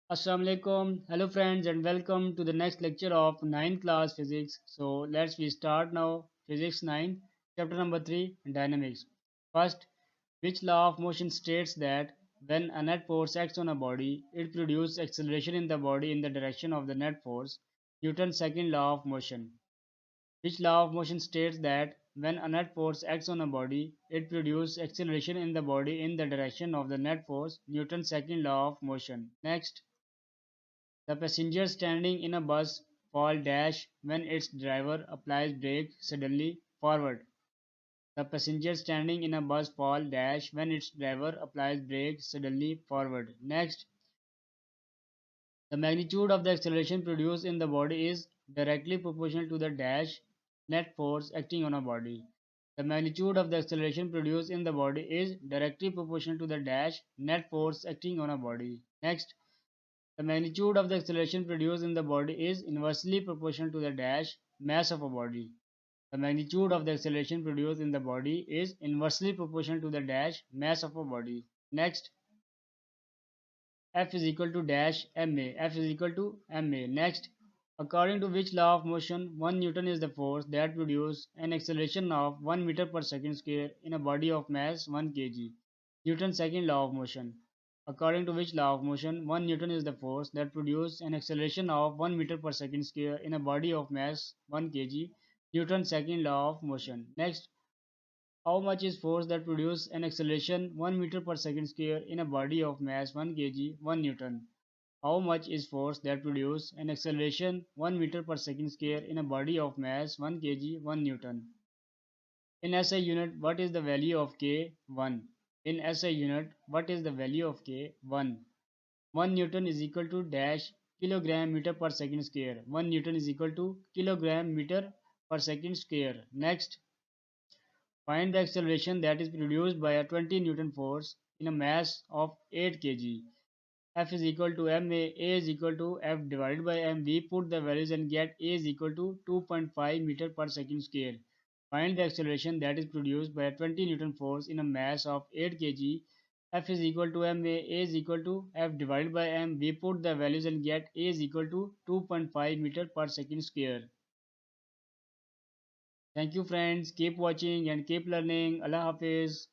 Assalamu alaikum. Hello friends and welcome to the next lecture of 9th class physics. So we start now physics 9 chapter number 3 dynamics. First, which law of motion states that when a net force acts on a body, it produces acceleration in the body in the direction of the net force? Newton's second law of motion. Which law of motion states that when a net force acts on a body, it produces acceleration in the body in the direction of the net force? Newton's second law of motion. Next, the passenger standing in a bus fall dash when its driver applies brake suddenly forward. The passenger standing in a bus fall dash when its driver applies brake suddenly forward. Next, the magnitude of the acceleration produced in the body is directly proportional to the dash net force acting on a body. The magnitude of the acceleration produced in the body is directly proportional to the dash net force acting on a body. Next, the magnitude of the acceleration produced in the body is inversely proportional to the dash mass of a body. The magnitude of the acceleration produced in the body is inversely proportional to the dash mass of a body. Next, F is equal to dash ma. F is equal to ma. Next, according to which law of motion, 1 Newton is the force that produces an acceleration of 1 meter per second square in a body of mass 1 kg. Newton's second law of motion. According to which law of motion, 1 Newton is the force that produces an acceleration of 1 meter per second square in a body of mass 1 kg. Newton's second law of motion. Next, how much is force that produces an acceleration 1 meter per second square in a body of mass 1 kg 1 Newton? How much is force that produces an acceleration 1 meter per second square in a body of mass 1 kg 1 Newton? In SI unit, what is the value of K? 1. In SI unit, what is the value of K? 1. 1 Newton is equal to dash kilogram meter per second square. 1 Newton is equal to kilogram meter per second square. Next, find the acceleration that is produced by a 20 Newton force in a mass of 8 kg. F is equal to ma, A is equal to F divided by m. We put the values and get A is equal to 2.5 meter per second square. Find the acceleration that is produced by a 20 Newton force in a mass of 8 kg. F is equal to ma, A is equal to F divided by m. We put the values and get A is equal to 2.5 meter per second square. Thank you friends. Keep watching and keep learning. Allah Hafiz.